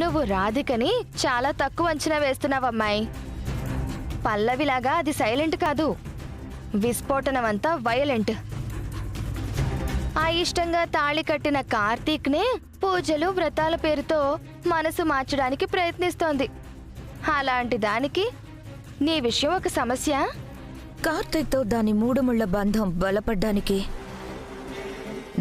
నువ్వు రాధికని చాలా తక్కువ అంచనా వేస్తున్నావమ్మాయి. పల్లవిలాగా అది సైలెంట్ కాదు, విస్ఫోటనమంతా వైలెంట్. అయిష్టంగా తాళి కట్టిన కార్తీక్నే పూజలు వ్రతాల పేరుతో మనసు మార్చడానికి ప్రయత్నిస్తోంది. అలాంటి దానికి నీ విషయం ఒక సమస్య. కార్తీక్తో దాని మూడుముళ్ల బంధం బలపడ్డానికి,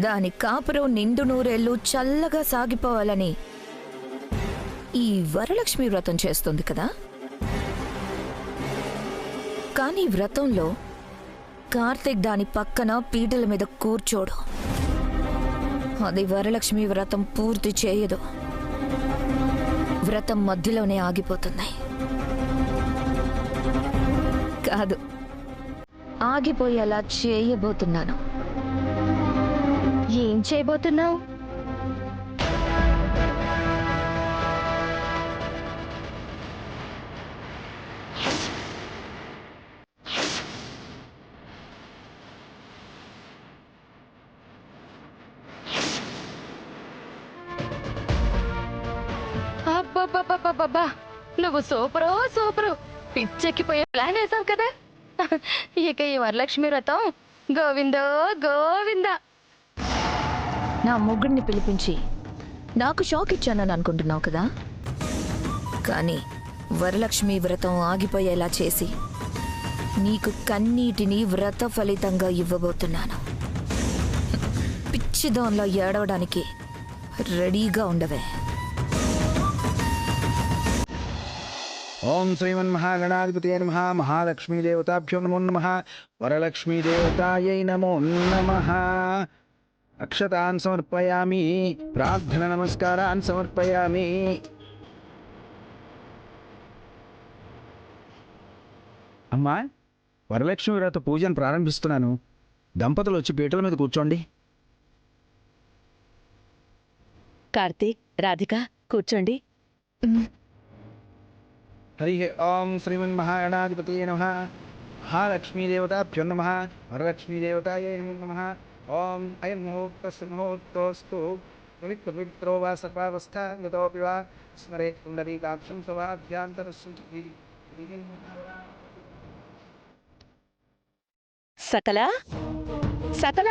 దాని కాపురం నిండు నూరేళ్లు చల్లగా సాగిపోవాలని ఈ వరలక్ష్మి వ్రతం చేస్తుంది కదా. కానీ వ్రతంలో కార్తీక్ దాని పక్కన పీటల మీద కూర్చోడు. అది వరలక్ష్మి వ్రతం పూర్తి చేయదు. వ్రతం మధ్యలోనే ఆగిపోతుంది. కాదు, ఆగిపోయేలా చేయబోతున్నాను. ఏం చేయబోతున్నావు? అబ్బబ్బబ్బబ్బబ్బా, నువ్వు సూపరో సూపరు. పిచ్చెక్కిపోయే ప్లాన్ వేసావు కదా. ఇక ఈ వరలక్ష్మి వ్రతం గోవిందో గోవింద. నా మొగుడిని పిలిపించి నాకు షాక్ ఇచ్చానని అనుకుంటున్నావు కదా. కానీ వరలక్ష్మి వ్రతం ఆగిపోయేలా చేసి నీకు కన్నీటిని వ్రత ఫలితంగా ఇవ్వబోతున్నాను. పిచ్చిదాన్లో ఏడవడానికి రెడీగా ఉండవే. ఓం శ్రీమన్మహాగణాధిపతయే నమః. మహాలక్ష్మీదేవతాభ్యో నమో నమః. వరలక్ష్మీదేవతాయై నమో నమః. అక్షతాన్ సమర్పయామి, ప్రార్థన నమస్కారాన్ సమర్పయామి. అమ్మా, వరలక్ష్మి వ్రత పూజను ప్రారంభిస్తున్నాను. దంపతులు వచ్చి పీటల మీద కూర్చోండి. కార్తీక్, రాధిక కూర్చోండి. హరి ఓం శ్రీమన్మహాగణాధిపతయే నమః. మహాలక్ష్మీదేవతాభ్యో నమః. వరలక్ష్మీదేవతాయై నమో నమః. ఓం అయం ముహూర్తస్సు ముహూర్తోస్తు పవిత్రో వా సర్వావస్థాగతోపి వా స్మరేత్ పుండరీకాక్షం స్వాభ్యాంతరస్సు. సకల సకల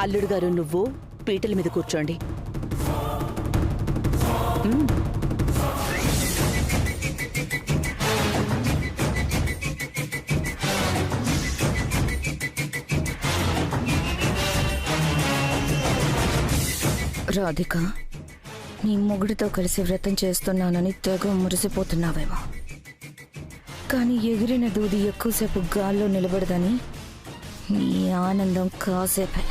అల్లుడు గారు, నువ్వు పీటల మీద కూర్చోండి. రాధిక, నీ మొగుడితో కలిసి వ్రతం చేస్తున్నానని తెగ మురిసిపోతున్నావేమో. కానీ ఎగిరిన దూది ఎక్కువసేపు గాల్లో నిలబడదని నీ ఆనందం కాసేపే.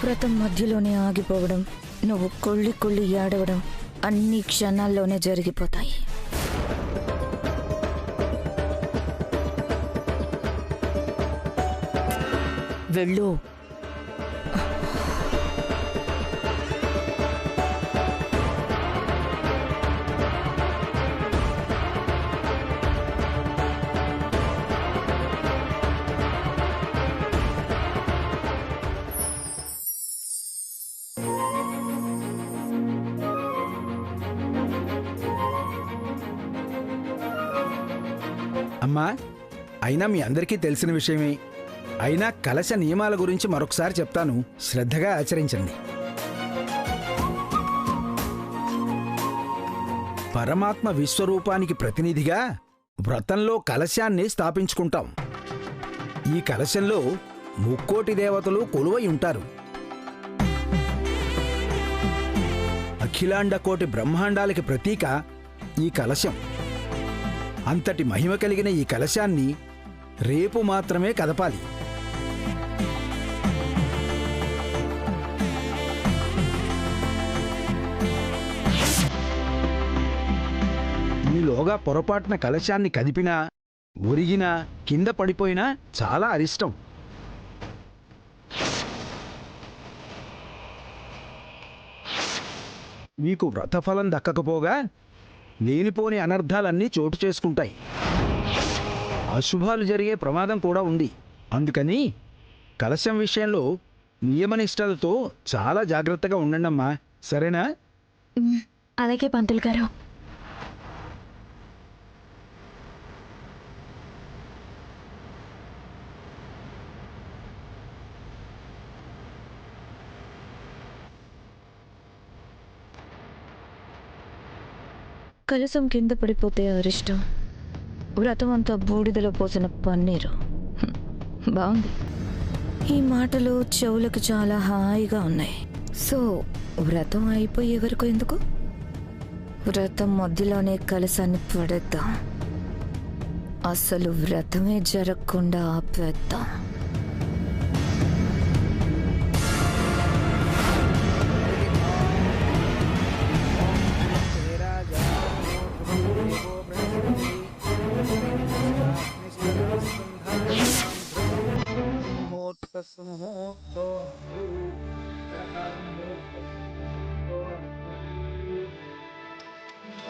వ్రతం మధ్యలోనే ఆగిపోవడం, నువ్వు కొళ్ళి కొళ్ళి ఏడవడం అన్ని క్షణాల్లోనే జరిగిపోతాయి. వెళ్ళు. అమ్మా, అయినా మీ అందరికీ తెలిసిన విషయమే. అయినా కలశ నియమాల గురించి మరొకసారి చెప్తాను, శ్రద్ధగా ఆచరించండి. పరమాత్మ విశ్వరూపానికి ప్రతినిధిగా వ్రతంలో కలశాన్ని స్థాపించుకుంటాం. ఈ కలశంలో ముక్కోటి దేవతలు కొలువై ఉంటారు. అఖిలాండ కోటి బ్రహ్మాండాలకి ప్రతీక ఈ కలశం. అంతటి మహిమ కలిగిన ఈ కలశాన్ని రేపు మాత్రమే కదపాలి. ఈలోగా పొరపాటున కలశాన్ని కదిపినా, ఒరిగినా, కింద పడిపోయినా చాలా అరిష్టం. మీకు వ్రతఫలం దక్కకపోగా లేనిపోని అనర్థాలన్నీ చోటు చేసుకుంటాయి. అశుభాలు జరిగే ప్రమాదం కూడా ఉంది. అందుకని కలశం విషయంలో నియమనిష్టలతో చాలా జాగ్రత్తగా ఉండండమ్మా, సరేనా? అలాగే పంతులు గారు. కలసం కింద పడిపోతే అరిష్టం, వ్రతం అంతా బూడిదలో పోసిన పన్నీరు. బాగుంది. ఈ మాటలు చెవులకు చాలా హాయిగా ఉన్నాయి. సో వ్రతం అయిపోయే వరకు ఎందుకు, వ్రతం మధ్యలోనే కలసాన్ని పడేద్దాం. అసలు వ్రతమే జరగకుండా ఆపేద్దాం.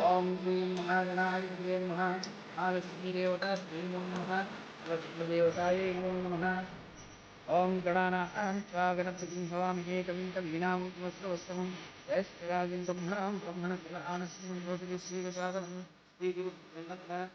ओम श्री महागणाधिपतये नमः। महालक्ष्मी देवता श्री नमः। लक्ष्मी देवताये नमः। ओम गणानां त्वा गणपतिं भवामहे कविं कवीनामुपमस्तवस्तमं यस्यादिं ब्रह्मणां ब्रह्मणस्पदानस्मिं भवति श्रीगजाननं श्रीगुरुनमः।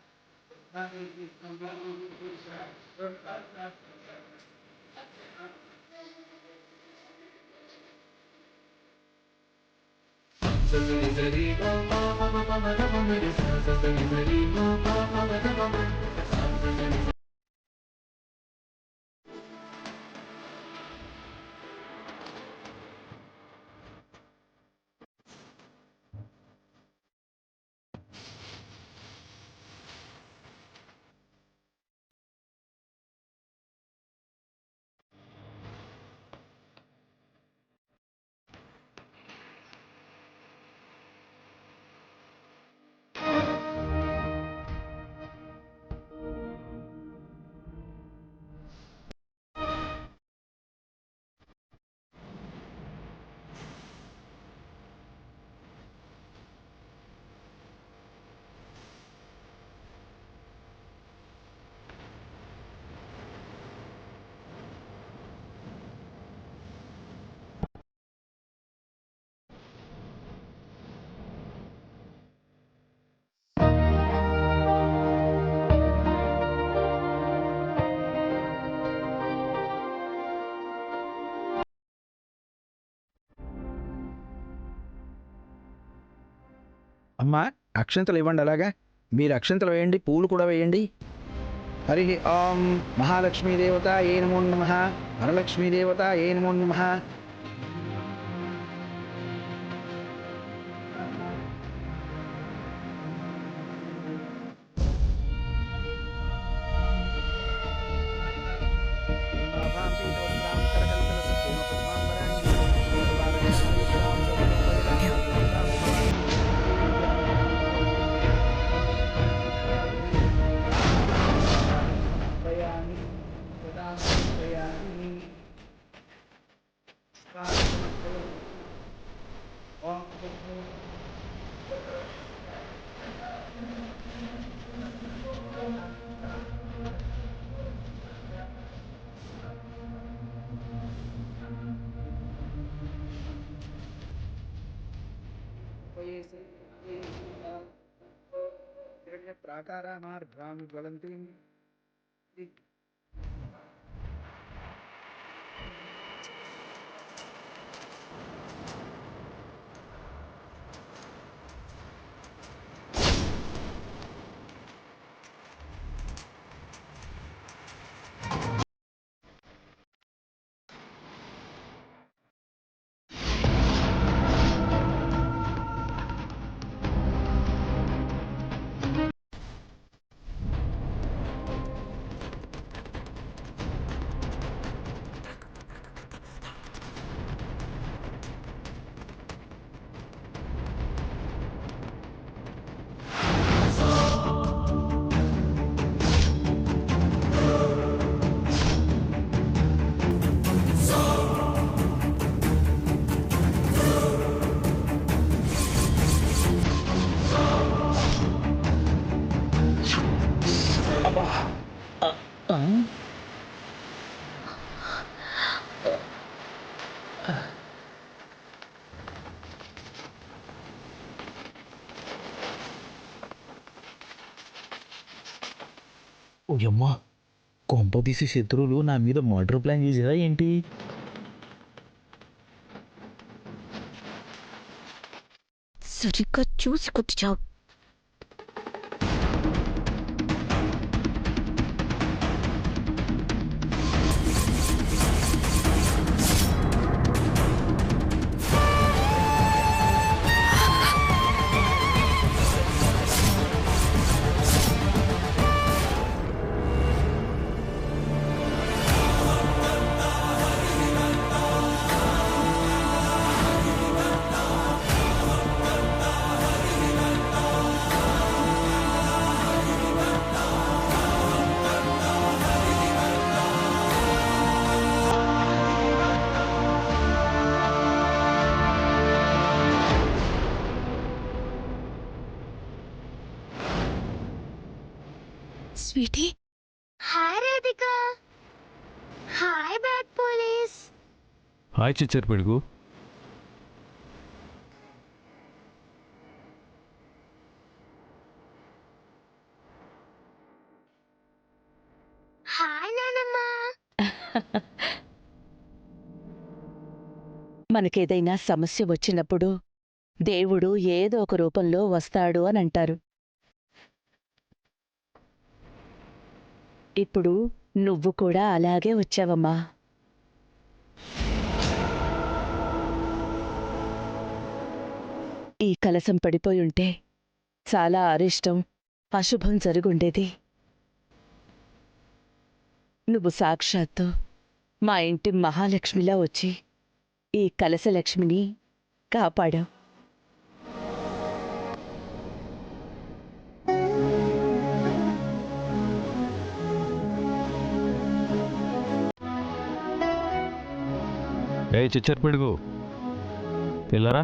అమ్మా, అక్షంతలు ఇవ్వండి. అలాగా మీరు అక్షంతలు వేయండి, పూలు కూడా వేయండి. హరి ఓం మహాలక్ష్మీ దేవత ఏ నమో నమః. వరలక్ష్మీ దేవత ఏ నమో నమః. ప్రాకారామార్ధ్రాం జ్వలంతి. ఓయమ్మా, కొంప తీసి శత్రువులు నా మీద మర్డర్ ప్లాన్ చేసేదా ఏంటి? సరిగ్గా చూసి కొద్ది చావు. Sweetie, hi Radhika. Hi bad police. Hi చిచ్చర్ పిడుగు. హాయ్ నానమ్మ. మనకేదైనా సమస్య వచ్చినప్పుడు దేవుడు ఏదో ఒక రూపంలో వస్తాడు అని అంటారు. ఇప్పుడు నువ్వు కూడా అలాగే వచ్చావమ్మా. ఈ కలసం పడిపోయుంటే చాలా అరిష్టం, అశుభం జరుగుండేది. నువ్వు సాక్షాత్తు మా ఇంటి మహాలక్ష్మిలా వచ్చి ఈ కలసలక్ష్మిని కాపాడావు. ఏ చిచ్చర్ పిడుగు, పిల్లరా.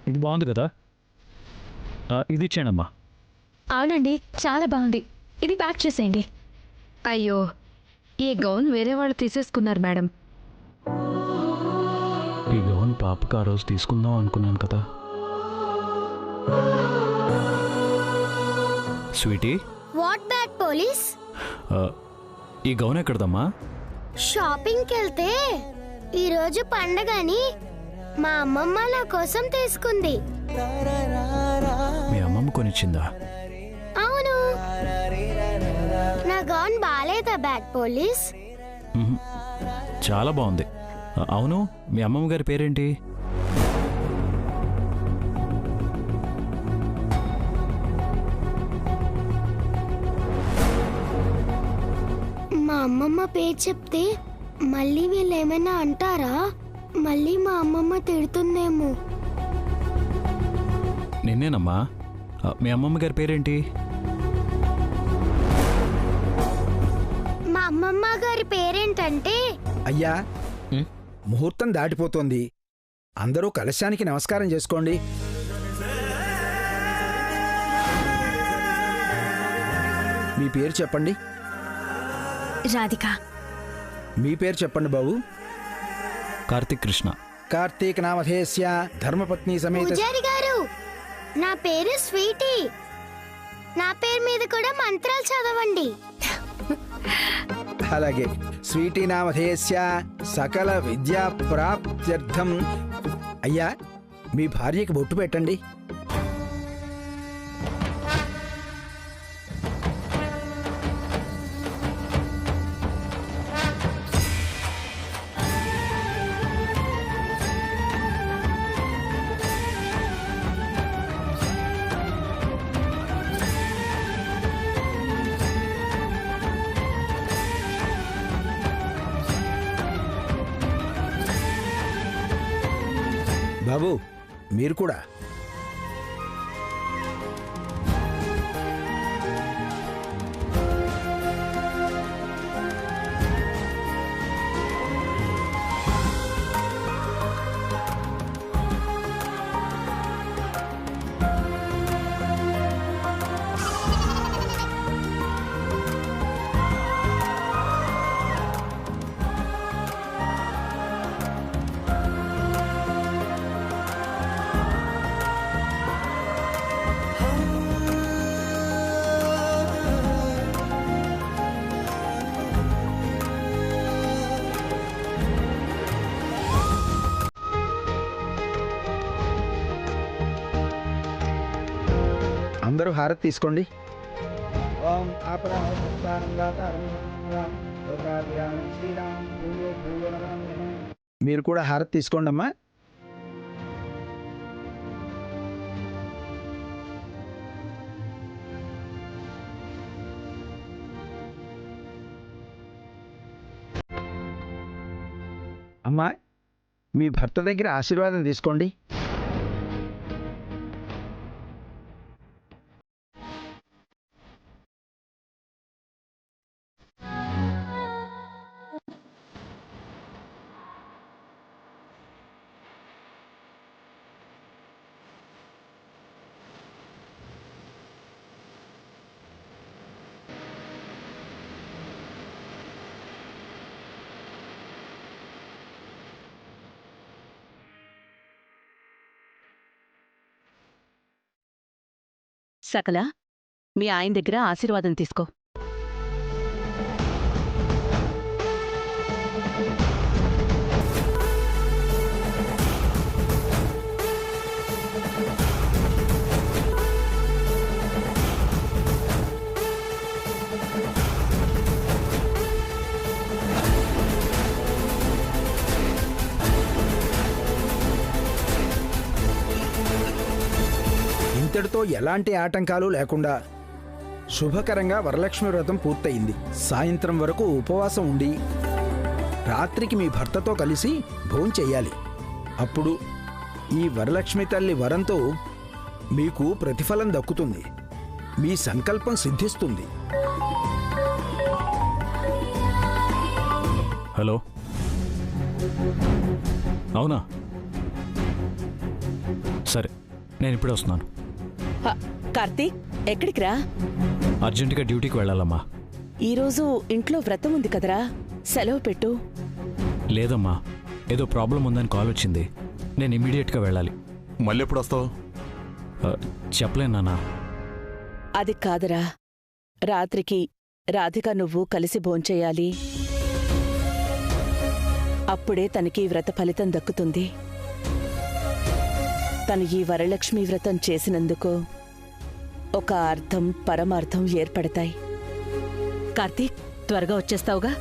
ఇది బాగుంది కదా, ఇది ఇచ్చేయండమ్మా. అవునండి, చాలా బాగుంది. ఇది ప్యాక్ చేసేయండి. అయ్యో, ఈ గౌన్ వేరే వాళ్ళు తీసేసుకున్నారు మేడం. ఈ గౌన్ పాపకు ఆ రోజు తీసుకుందాం అనుకున్నాను కదా. Sweetie, what bad police? ఈ గౌన్ ఎక్కడదమ్మా? షాపింగ్కి వెళ్తే ఈరోజు పండగని మా అమ్మమ్మ నా కోసం తీసుకుంది. మీ అమ్మమ్మ కొనిచ్చిందా? అవును. నా గౌన్ బాలేదా బ్యాడ్ పోలీస్? మ్మ్. చాలా బాగుంది. అవును, మీ అమ్మమ్మ గారి పేరేంటి? మా అమ్మమ్మ పేరు చెప్తే మళ్ళీ వీళ్ళు ఏమైనా అంటారా? మళ్ళీ మా అమ్మమ్మ తిడుతుందేమో. నిన్నేనమ్మా. మీ అమ్మమ్మ గారి పేరేంటి? మా అమ్మమ్మ గారి పేరేంటంటే అయ్యా, ముహూర్తం దాటిపోతోంది. అందరూ కలశానికి నమస్కారం చేసుకోండి. మీ పేరు చెప్పండి. రాధిక. మీ పేరు చెప్పండి బాబు. కార్తిక్ కృష్ణ. కార్తీక్ నామధేయస్య ధర్మపత్ని సమేత. పూజారి గారు, నా పేరు స్వీటీ. నా పేరు మీద కూడా మంత్రాలు చదవండి. అలాగే. స్వీటీ నామధేయస్య సకల విద్యా ప్రాప్త్యర్థం. అయ్యా, మీ భార్యకి బొట్టు పెట్టండి. బాబు, మీరు కూడా. అందరూ హారతి తీసుకోండి. ఓం ఆపదానందాతారం లోకాభిరామం శ్రీరామ్ భూయో భూయో నమామ్యహం. మీరు కూడా హారతి తీసుకోండి అమ్మా. అమ్మా, మీ భర్త దగ్గర ఆశీర్వాదం తీసుకోండి. సకల, మీ ఆయన దగ్గర ఆశీర్వాదం తీసుకో. ఇంతటితో ఎలాంటి ఆటంకాలు లేకుండా శుభకరంగా వరలక్ష్మి వ్రతం పూర్తయింది. సాయంత్రం వరకు ఉపవాసం ఉండి రాత్రికి మీ భర్తతో కలిసి భోంచెయ్యాలి. అప్పుడు ఈ వరలక్ష్మి తల్లి వరంతో మీకు ప్రతిఫలం దక్కుతుంది. మీ సంకల్పం సిద్ధిస్తుంది. హలో, అవునా? సరే, నేను ఇప్పుడే వస్తున్నాను. కార్తీక్, ఎక్కడికి రా? అర్జెంటుగా డ్యూటీకి వెళ్ళాలమ్మా. ఈరోజు ఇంట్లో వ్రతం ఉంది కదరా, సెలవు పెట్టు. లేదమ్మా, ఏదో ప్రాబ్లం ఉందని కాల్ వచ్చింది. నేను ఇమ్మీడియట్గా వెళ్ళాలి. మళ్ళీ ఎప్పుడు వస్తావు? చెప్పలేను నాన్న. అది కాదురా, రాత్రికి రాధిక నువ్వు కలిసి భోంచెయ్యాలి. అప్పుడే తనకి వ్రత ఫలితం దక్కుతుంది. తను ఈ వరలక్ష్మి వ్రతం చేసినందుకు ఒక అర్థం పరమార్థం ఏర్పడతాయి. కార్తీక్, త్వరగా వచ్చేస్తావుగా?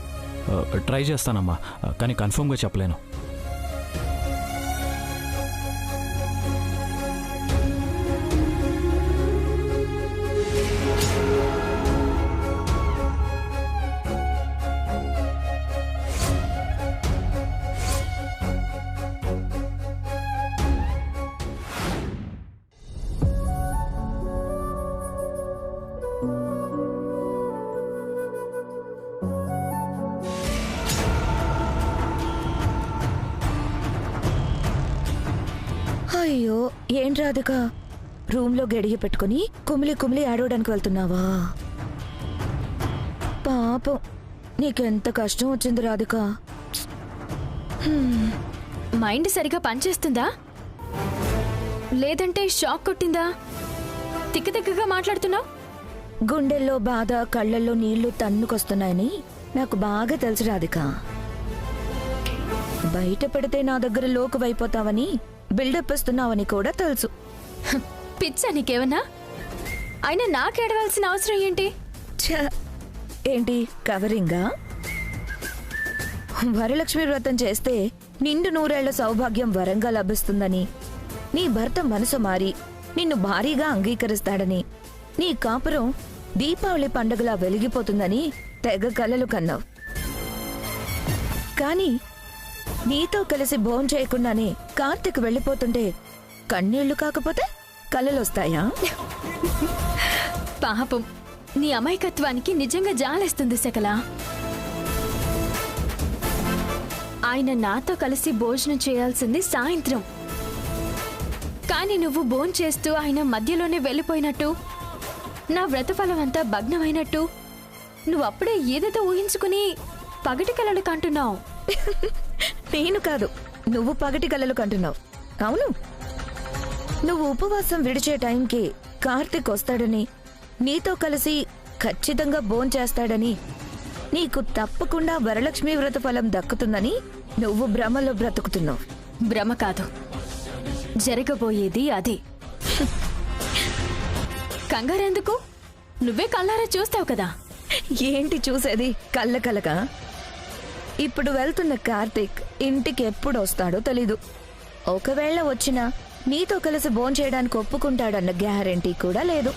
ట్రై చేస్తానమ్మా, కానీ కన్ఫర్మ్గా చెప్పలేను. అయ్యో, ఏం రాధిక, రూమ్లో గడియ పెట్టుకుని కుమిలి కుమిలి ఆడవడానికి వెళ్తున్నావా? పాపం, నీకెంత కష్టం వచ్చింది రాధిక. మైండ్ సరిగా పనిచేస్తుందా లేదంటే షాక్ కొట్టిందా? తిక్కతిక్కగా మాట్లాడుతున్నావు. గుండెల్లో బాధ, కళ్ళల్లో నీళ్లు తన్నుకొస్తున్నాయని నాకు బాగా తెలుసు రాధిక. బయట పెడితే నా దగ్గర లోకువైపోతావని బిల్డప్ ఇస్తున్నావని కూడా తెలుసు. పిచ్చా నీకేమన్నా? అయినా నాకేడవలసిన అవసరం ఏంటి? ఏంటి కవరింగా? వరలక్ష్మి వ్రతం చేస్తే నిండు నూరేళ్ల సౌభాగ్యం వరంగా లభిస్తుందని, నీ భర్త మనసు మారి నిన్ను భారీగా అంగీకరిస్తాడని, నీ కాపురం దీపావళి పండుగలా వెలిగిపోతుందని తెగ కలలు కన్నావు. కానీ నీతో కలిసి భోంచేయకుండానే కార్తీక్ వెళ్ళిపోతుంటే కన్నీళ్లు కాకపోతే కలలొస్తాయా? పాపం, నీ అమాయకత్వానికి నిజంగా జాలేస్తుంది సకల. ఆయన నాతో కలిసి భోజనం చేయాల్సింది సాయంత్రం. కానీ నువ్వు భోంచేస్తూ ఆయన మధ్యలోనే వెళ్ళిపోయినట్టు, నా వ్రతఫలం అంతా భగ్నమైనట్టు నువ్వు అప్పుడే ఏదేదో ఊహించుకుని పగటి కలలు కంటున్నావు. నేను కాదు, నువ్వు పగటి కలలు కంటున్నావు. అవును, నువ్వు ఉపవాసం విడిచే టైంకి కార్తీక్ వస్తాడని, నీతో కలిసి ఖచ్చితంగా భోంచేస్తాడని, నీకు తప్పకుండా వరలక్ష్మి వ్రత ఫలం దక్కుతుందని నువ్వు భ్రమలో బ్రతుకుతున్నావు. భ్రమ కాదు, జరగబోయేది అదే. కంగారెందుకు? నువ్వే కళ్ళారా చూస్తావు కదా. ఏంటి చూసేది? కళ్ళ ఇప్పుడు వెళ్తున్న కార్తీక్ ఇంటికి ఎప్పుడు వస్తాడో తెలీదు. ఒకవేళ వచ్చినా నీతో కలిసి భోంచేయడానికి ఒప్పుకుంటాడన్న గ్యారెంటీ కూడా లేదు.